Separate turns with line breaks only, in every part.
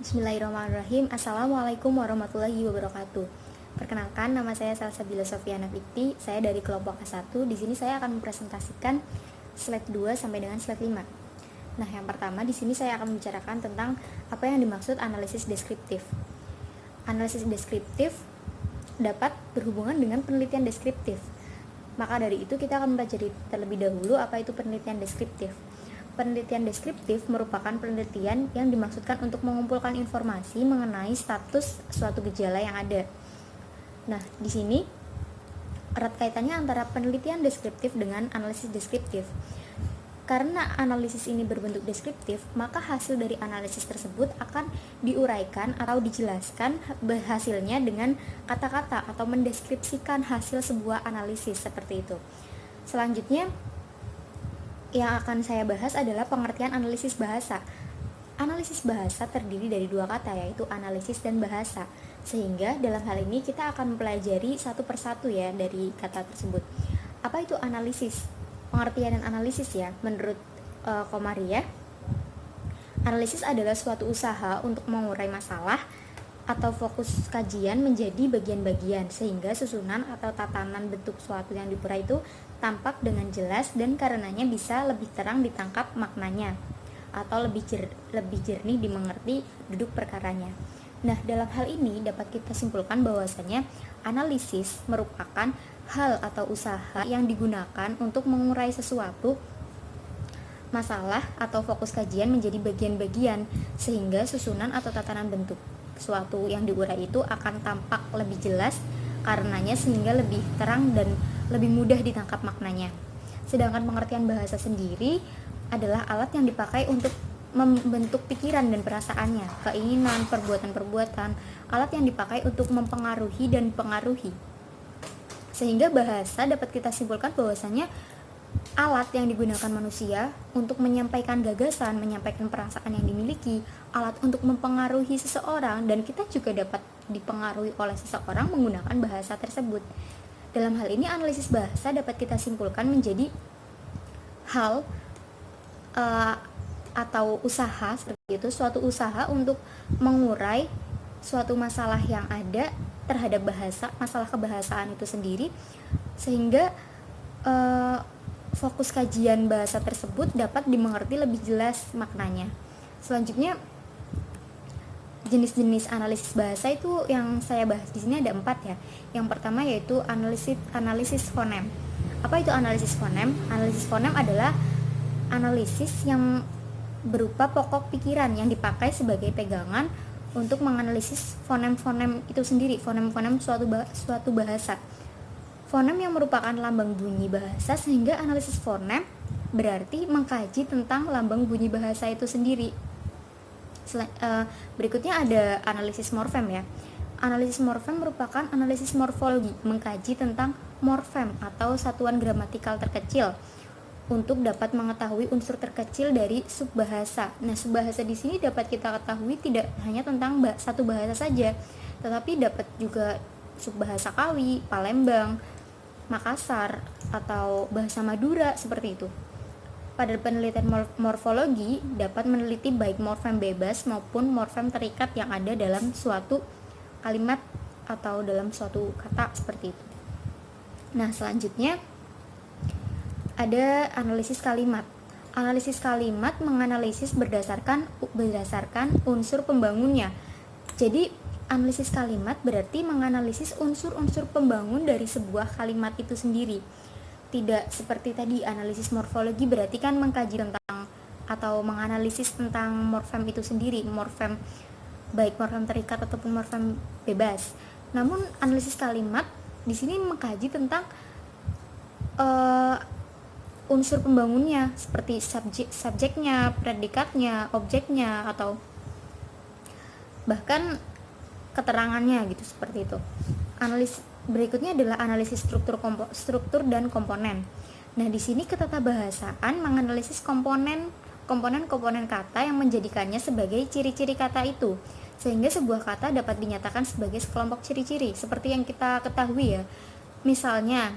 Bismillahirrahmanirrahim. Assalamualaikum warahmatullahi wabarakatuh. Perkenalkan, nama saya Salsabila Sofiana Fikti. Saya dari kelompok A1. Di sini saya akan mempresentasikan slide 2 sampai dengan slide 5. Nah, yang pertama di sini saya akan membicarakan tentang apa yang dimaksud analisis deskriptif. Analisis deskriptif dapat berhubungan dengan penelitian deskriptif. Maka dari itu kita akan mempelajari terlebih dahulu apa itu penelitian deskriptif. Penelitian deskriptif merupakan penelitian yang dimaksudkan untuk mengumpulkan informasi mengenai status suatu gejala yang ada. Nah, di sini erat kaitannya antara penelitian deskriptif dengan analisis deskriptif. Karena analisis ini berbentuk deskriptif, maka hasil dari analisis tersebut akan diuraikan atau dijelaskan hasilnya dengan kata-kata atau mendeskripsikan hasil sebuah analisis seperti itu. Selanjutnya, yang akan saya bahas adalah pengertian analisis bahasa. Analisis bahasa terdiri dari dua kata, yaitu analisis dan bahasa. Sehingga dalam hal ini kita akan mempelajari satu persatu ya dari kata tersebut. Apa itu analisis? Pengertian dan analisis ya, menurut Komaria, analisis adalah suatu usaha untuk mengurai masalah atau fokus kajian menjadi bagian-bagian sehingga susunan atau tatanan bentuk suatu yang diurai itu tampak dengan jelas dan karenanya bisa lebih terang ditangkap maknanya atau lebih jernih dimengerti duduk perkaranya. Nah, dalam hal ini dapat kita simpulkan bahwasanya analisis merupakan hal atau usaha yang digunakan untuk mengurai sesuatu masalah atau fokus kajian menjadi bagian-bagian sehingga susunan atau tatanan bentuk suatu yang diurai itu akan tampak lebih jelas karenanya sehingga lebih terang dan lebih mudah ditangkap maknanya. Sedangkan pengertian bahasa sendiri adalah alat yang dipakai untuk membentuk pikiran dan perasaannya, keinginan, perbuatan-perbuatan, alat yang dipakai untuk mempengaruhi dan dipengaruhi. Sehingga bahasa dapat kita simpulkan bahwasanya alat yang digunakan manusia untuk menyampaikan gagasan, menyampaikan perasaan yang dimiliki, alat untuk mempengaruhi seseorang, dan kita juga dapat dipengaruhi oleh seseorang menggunakan bahasa tersebut. Dalam hal ini analisis bahasa dapat kita simpulkan menjadi hal atau usaha seperti itu, suatu usaha untuk mengurai suatu masalah yang ada terhadap bahasa, masalah kebahasaan itu sendiri, sehingga fokus kajian bahasa tersebut dapat dimengerti lebih jelas maknanya. Selanjutnya, jenis-jenis analisis bahasa itu yang saya bahas di sini ada 4 ya. Yang pertama yaitu analisis fonem. Apa itu analisis fonem? Analisis fonem adalah analisis yang berupa pokok pikiran yang dipakai sebagai pegangan untuk menganalisis fonem-fonem itu sendiri, fonem-fonem suatu bahasa. Fonem yang merupakan lambang bunyi bahasa, sehingga analisis fonem berarti mengkaji tentang lambang bunyi bahasa itu sendiri. Berikutnya ada analisis morfem ya. Analisis morfem merupakan analisis morfologi, mengkaji tentang morfem atau satuan gramatikal terkecil untuk dapat mengetahui unsur terkecil dari subbahasa. Nah, subbahasa di sini dapat kita ketahui tidak hanya tentang satu bahasa saja, tetapi dapat juga subbahasa Kawi, Palembang, Makassar, atau bahasa Madura seperti itu. Pada penelitian morfologi dapat meneliti baik morfem bebas maupun morfem terikat yang ada dalam suatu kalimat atau dalam suatu kata seperti itu. Nah, selanjutnya ada analisis kalimat. Analisis kalimat menganalisis berdasarkan unsur pembangunnya. Jadi analisis kalimat berarti menganalisis unsur-unsur pembangun dari sebuah kalimat itu sendiri. Tidak seperti tadi analisis morfologi berarti kan mengkaji tentang atau menganalisis tentang morfem itu sendiri, morfem baik morfem terikat ataupun morfem bebas. Namun analisis kalimat di sini mengkaji tentang unsur pembangunnya seperti subjeknya, predikatnya, objeknya, atau bahkan keterangannya gitu, seperti itu. Berikutnya adalah analisis struktur dan komponen. Nah, di sini ketatabahasaan menganalisis komponen kata yang menjadikannya sebagai ciri-ciri kata itu, sehingga sebuah kata dapat dinyatakan sebagai sekelompok ciri-ciri seperti yang kita ketahui ya. Misalnya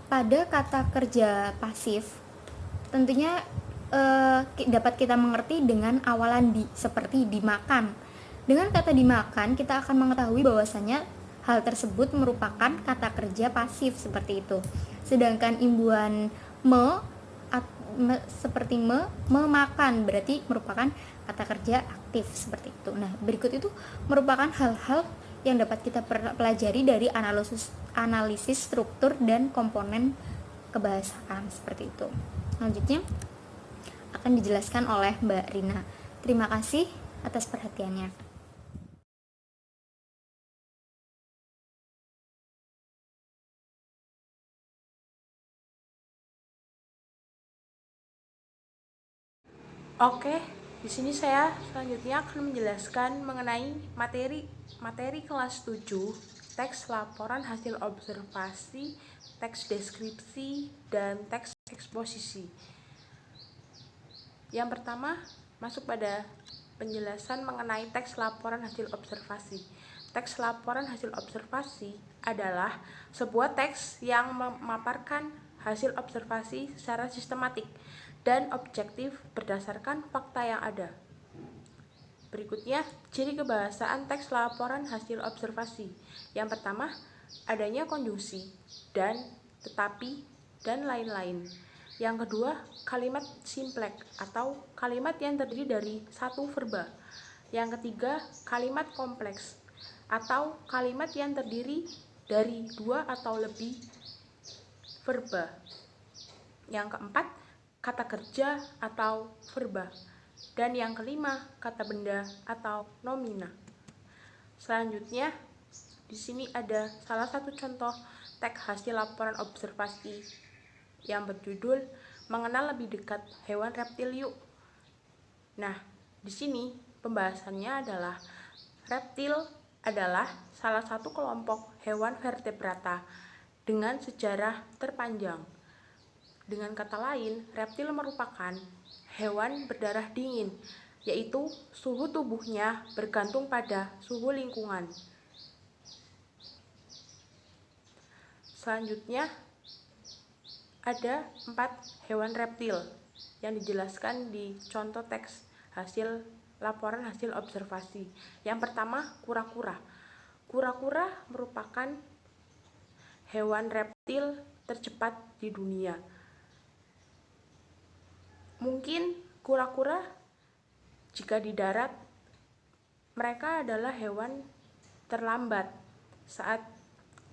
pada kata kerja pasif tentunya dapat kita mengerti dengan awalan di, seperti dimakan, Dengan kata dimakan, kita akan mengetahui bahwasanya hal tersebut merupakan kata kerja pasif seperti itu. Sedangkan imbuhan seperti memakan berarti merupakan kata kerja aktif seperti itu. Nah, berikut itu merupakan hal-hal yang dapat kita pelajari dari analisis struktur dan komponen kebahasaan seperti itu. Selanjutnya akan dijelaskan oleh Mbak Rina. Terima kasih atas perhatiannya.
Oke, di sini saya selanjutnya akan menjelaskan mengenai materi kelas 7, teks laporan hasil observasi, teks deskripsi, dan teks eksposisi. Yang pertama, masuk pada penjelasan mengenai teks laporan hasil observasi. Teks laporan hasil observasi adalah sebuah teks yang memaparkan hasil observasi secara sistematik dan objektif berdasarkan fakta yang ada. Berikutnya, ciri kebahasaan teks laporan hasil observasi. Yang pertama, adanya konjungsi, dan, tetapi, dan lain-lain. Yang kedua, kalimat simplek atau kalimat yang terdiri dari satu verba. Yang ketiga, kalimat kompleks atau kalimat yang terdiri dari dua atau lebih verba. Yang keempat, kata kerja atau verba. Dan yang kelima, kata benda atau nomina. Selanjutnya, di sini ada salah satu contoh teks hasil laporan observasi yang berjudul Mengenal Lebih Dekat Hewan Reptil Yuk. Nah, di sini pembahasannya adalah reptil adalah salah satu kelompok hewan vertebrata dengan sejarah terpanjang. Dengan kata lain, reptil merupakan hewan berdarah dingin, yaitu suhu tubuhnya bergantung pada suhu lingkungan. Selanjutnya, ada 4 hewan reptil yang dijelaskan di contoh teks hasil laporan hasil observasi. Yang pertama, kura-kura. Kura-kura merupakan hewan reptil tercepat di dunia. Mungkin kura-kura jika di darat mereka adalah hewan terlambat saat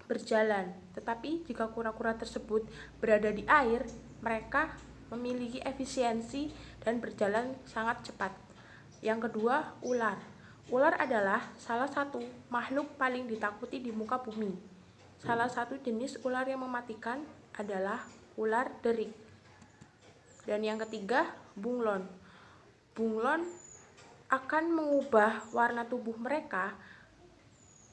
berjalan, tetapi jika kura-kura tersebut berada di air, mereka memiliki efisiensi dan berjalan sangat cepat. Yang kedua, ular. Ular adalah salah satu makhluk paling ditakuti di muka bumi. Salah satu jenis ular yang mematikan adalah ular derik. Dan yang ketiga, bunglon. Bunglon akan mengubah warna tubuh mereka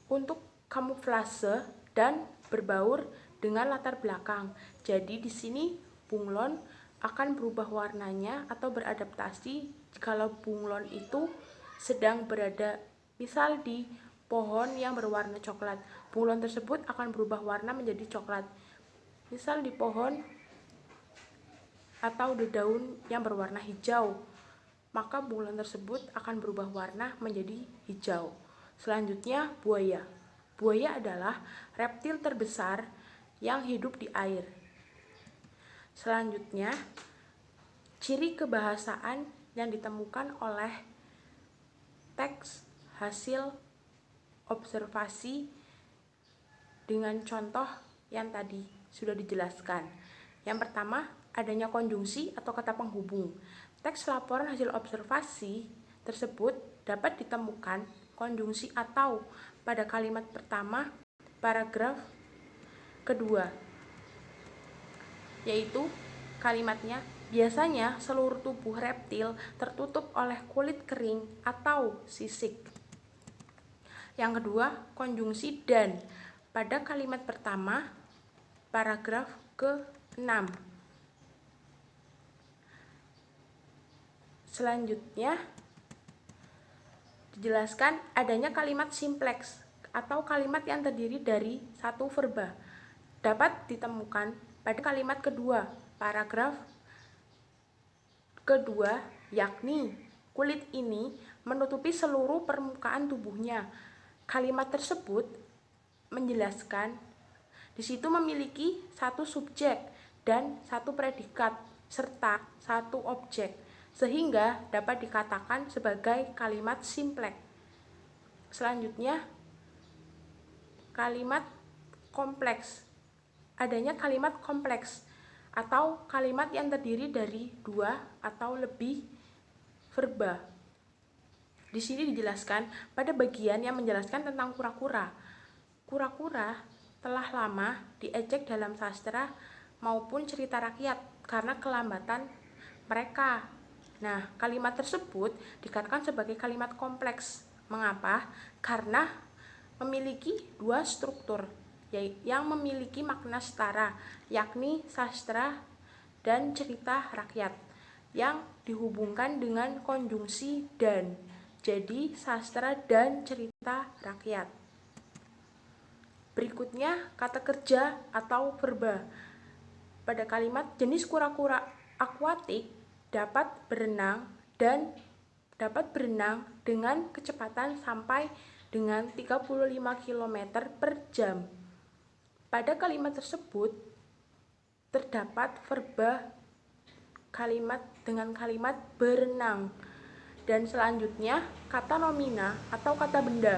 untuk kamuflase dan berbaur dengan latar belakang. Jadi di sini bunglon akan berubah warnanya atau beradaptasi jikalau bunglon itu sedang berada misal di pohon yang berwarna coklat. Bunglon tersebut akan berubah warna menjadi coklat. Misal di pohon atau di daun yang berwarna hijau, maka bunglon tersebut akan berubah warna menjadi hijau. Selanjutnya, buaya. Buaya adalah reptil terbesar yang hidup di air. Selanjutnya, ciri kebahasaan yang ditemukan oleh teks hasil observasi dengan contoh yang tadi sudah dijelaskan. Yang pertama, adanya konjungsi atau kata penghubung. Teks laporan hasil observasi tersebut dapat ditemukan konjungsi atau pada kalimat pertama paragraf kedua, yaitu kalimatnya biasanya seluruh tubuh reptil tertutup oleh kulit kering atau sisik. Yang kedua, konjungsi dan pada kalimat pertama paragraf ke-6. Selanjutnya, dijelaskan adanya kalimat simpleks atau kalimat yang terdiri dari satu verba. Dapat ditemukan pada kalimat kedua, paragraf kedua, yakni Kulit ini menutupi seluruh permukaan tubuhnya. Kalimat tersebut menjelaskan di situ memiliki satu subjek dan satu predikat serta satu objek, sehingga dapat dikatakan sebagai kalimat simpleks. Selanjutnya, kalimat kompleks. Adanya kalimat kompleks atau kalimat yang terdiri dari dua atau lebih verba. Di sini dijelaskan pada bagian yang menjelaskan tentang kura-kura. Kura-kura telah lama diejek dalam sastra maupun cerita rakyat karena kelambatan mereka. Nah, kalimat tersebut dikatakan sebagai kalimat kompleks. Mengapa? Karena memiliki dua struktur yang memiliki makna setara, yakni sastra dan cerita rakyat, yang dihubungkan dengan konjungsi dan. Jadi, sastra dan cerita rakyat. Berikutnya, kata kerja atau verba. Pada kalimat jenis kura-kura akuatik dapat berenang dengan kecepatan sampai dengan 35 km per jam. Pada kalimat tersebut terdapat verba kalimat dengan kalimat berenang. Dan selanjutnya, kata nomina atau kata benda.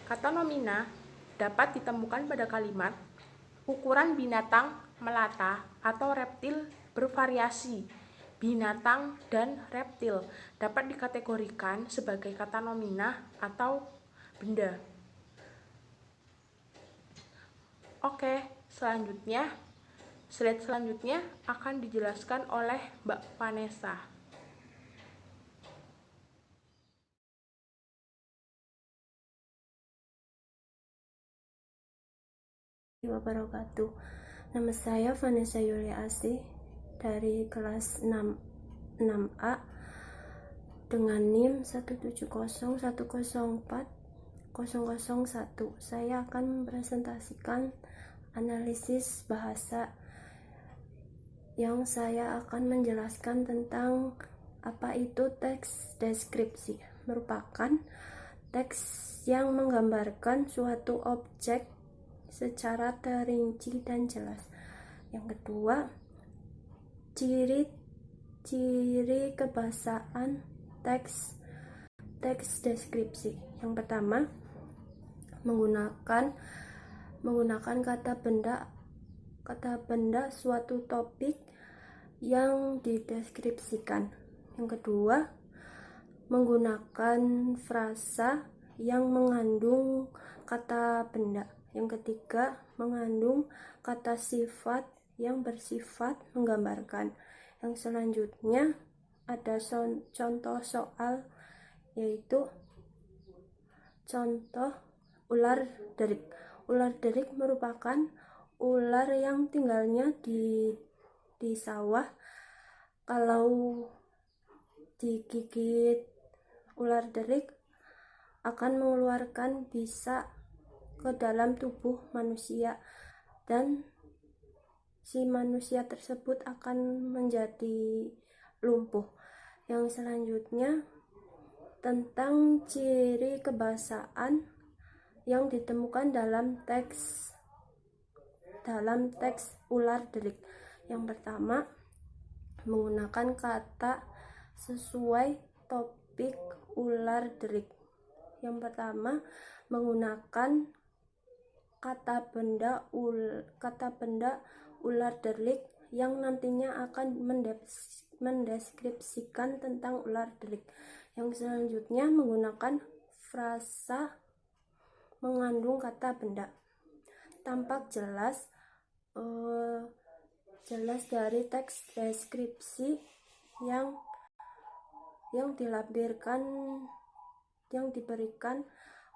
Kata nomina dapat ditemukan pada kalimat ukuran binatang melata atau reptil bervariasi. Binatang dan reptil dapat dikategorikan sebagai kata nomina atau benda. Oke, slide selanjutnya akan dijelaskan oleh Mbak Vanessa.
Wabarakatuh. Nama saya Vanessa Yulia Asih dari kelas 6A dengan NIM 17010404001. Saya akan mempresentasikan analisis bahasa yang saya akan menjelaskan tentang apa itu teks deskripsi. Merupakan teks yang menggambarkan suatu objek secara terinci dan jelas. Yang kedua, ciri kebahasaan teks deskripsi. Yang pertama, menggunakan kata benda suatu topik yang dideskripsikan. Yang kedua, menggunakan frasa yang mengandung kata benda. Yang ketiga, mengandung kata sifat yang bersifat menggambarkan. Yang selanjutnya ada contoh soal, yaitu contoh ular derik. Ular derik merupakan ular yang tinggalnya di sawah. Kalau digigit ular derik akan mengeluarkan bisa ke dalam tubuh manusia, dan si manusia tersebut akan menjadi lumpuh. Yang selanjutnya tentang ciri kebahasaan yang ditemukan dalam teks ular derik. Yang pertama, menggunakan kata sesuai topik ular derik. Yang pertama, menggunakan kata benda ular derik yang nantinya akan mendeskripsikan tentang ular derik. Yang selanjutnya, menggunakan frasa mengandung kata benda. Tampak jelas dari teks deskripsi yang diberikan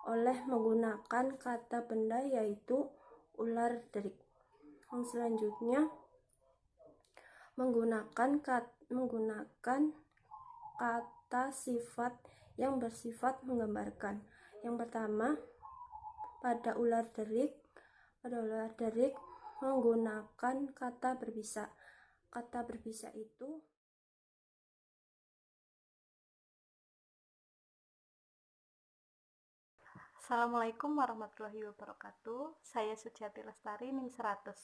oleh menggunakan kata benda, yaitu ular derik. Yang selanjutnya, menggunakan kata sifat yang bersifat menggambarkan. Yang pertama, pada ular derik menggunakan kata berbisa. Kata berbisa itu
Assalamualaikum warahmatullahi wabarakatuh. Saya Suciati Lestari, NIM 100.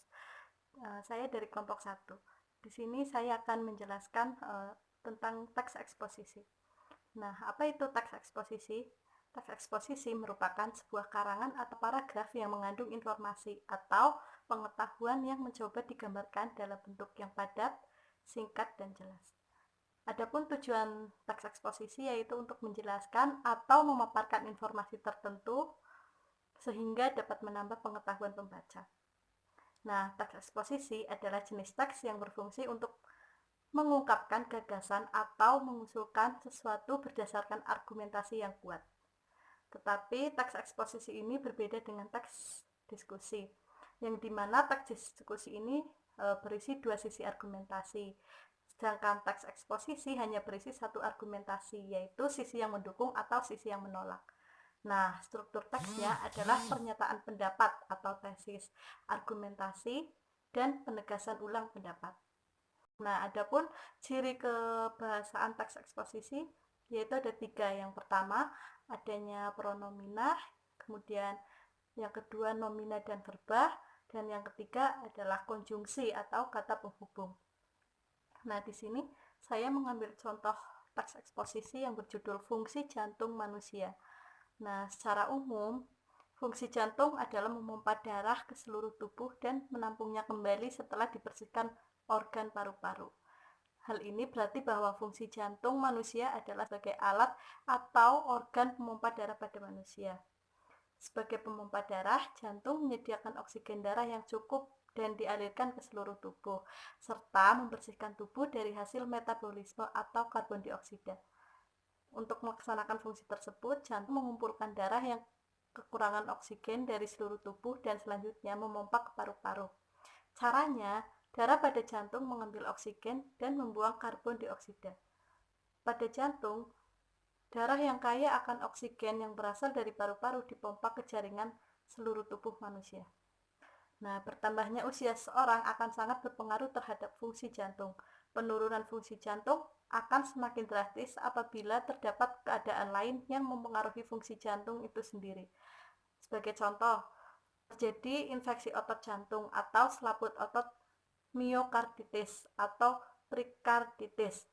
Saya dari kelompok 1. Di sini saya akan menjelaskan tentang teks eksposisi. Nah, apa itu teks eksposisi? Teks eksposisi merupakan sebuah karangan atau paragraf yang mengandung informasi atau pengetahuan yang mencoba digambarkan dalam bentuk yang padat, singkat, dan jelas. Adapun tujuan teks eksposisi yaitu untuk menjelaskan atau memaparkan informasi tertentu sehingga dapat menambah pengetahuan pembaca. Nah, teks eksposisi adalah jenis teks yang berfungsi untuk mengungkapkan gagasan atau mengusulkan sesuatu berdasarkan argumentasi yang kuat. Tetapi teks eksposisi ini berbeda dengan teks diskusi, yang dimana teks diskusi ini berisi dua sisi argumentasi. Sedangkan teks eksposisi hanya berisi satu argumentasi, yaitu sisi yang mendukung atau sisi yang menolak. Nah, struktur teksnya adalah pernyataan pendapat atau tesis, argumentasi, dan penegasan ulang pendapat. Nah, adapun ciri kebahasaan teks eksposisi yaitu ada 3. Yang pertama, adanya pronomina, kemudian yang kedua nomina dan verba, dan yang ketiga adalah konjungsi atau kata penghubung. Nah, di sini saya mengambil contoh teks eksposisi yang berjudul Fungsi Jantung Manusia. Nah, secara umum, fungsi jantung adalah memompa darah ke seluruh tubuh dan menampungnya kembali setelah dibersihkan organ paru-paru. Hal ini berarti bahwa fungsi jantung manusia adalah sebagai alat atau organ pemompa darah pada manusia. Sebagai pemompa darah, jantung menyediakan oksigen darah yang cukup dan dialirkan ke seluruh tubuh, serta membersihkan tubuh dari hasil metabolisme atau karbon dioksida. Untuk melaksanakan fungsi tersebut, jantung mengumpulkan darah yang kekurangan oksigen dari seluruh tubuh dan selanjutnya memompa ke paru-paru. Caranya, darah pada jantung mengambil oksigen dan membuang karbon dioksida. Pada jantung, darah yang kaya akan oksigen yang berasal dari paru-paru dipompa ke jaringan seluruh tubuh manusia. Nah, bertambahnya usia seseorang akan sangat berpengaruh terhadap fungsi jantung. Penurunan fungsi jantung akan semakin drastis apabila terdapat keadaan lain yang mempengaruhi fungsi jantung itu sendiri. Sebagai contoh, terjadi infeksi otot jantung atau selaput otot miokarditis atau perikarditis.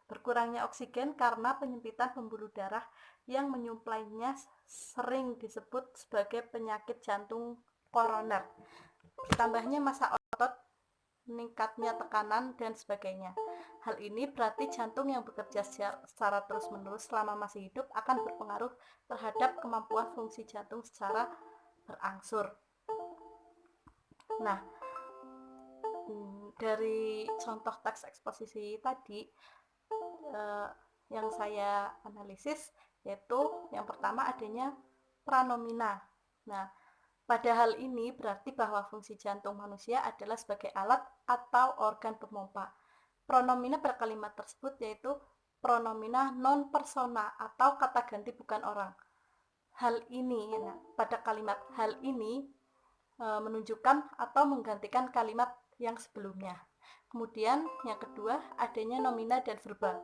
Berkurangnya oksigen karena penyempitan pembuluh darah yang menyuplainya sering disebut sebagai penyakit jantung koroner. Bertambahnya massa otot, meningkatnya tekanan, dan sebagainya. Hal ini berarti jantung yang bekerja secara terus-menerus selama masih hidup akan berpengaruh terhadap kemampuan fungsi jantung secara berangsur. Nah, dari contoh teks eksposisi tadi yang saya analisis yaitu yang pertama adanya pranomina. Nah, pada hal ini berarti bahwa fungsi jantung manusia adalah sebagai alat atau organ pemompa. Pronomina pada kalimat tersebut yaitu pronomina non persona atau kata ganti bukan orang. Hal ini, pada kalimat hal ini menunjukkan atau menggantikan kalimat yang sebelumnya. Kemudian yang kedua adanya nomina dan verba.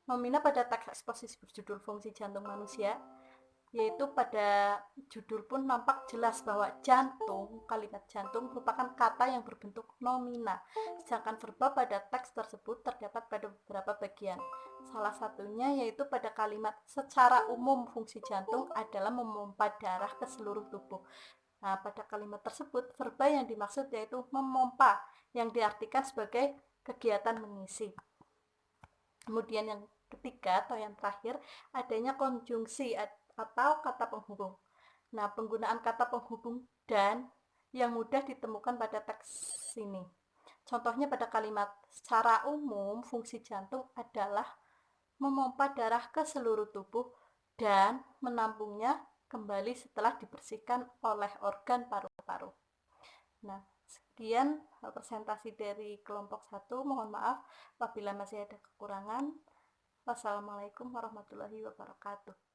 Nomina pada teks eksposisi berjudul Fungsi Jantung Manusia, yaitu pada judul pun nampak jelas bahwa jantung, kalimat jantung merupakan kata yang berbentuk nomina. Sedangkan verba pada teks tersebut terdapat pada beberapa bagian. Salah satunya yaitu pada kalimat secara umum fungsi jantung adalah memompa darah ke seluruh tubuh. Nah, pada kalimat tersebut verba yang dimaksud yaitu memompa, yang diartikan sebagai kegiatan mengisi. Kemudian yang ketiga atau yang terakhir adanya konjungsi atau kata penghubung. Nah, penggunaan kata penghubung dan yang mudah ditemukan pada teks ini. Contohnya pada kalimat secara umum fungsi jantung adalah memompa darah ke seluruh tubuh dan menampungnya kembali setelah dibersihkan oleh organ paru-paru. Nah, sekian presentasi dari kelompok 1. Mohon maaf apabila masih ada kekurangan. Wassalamualaikum warahmatullahi wabarakatuh.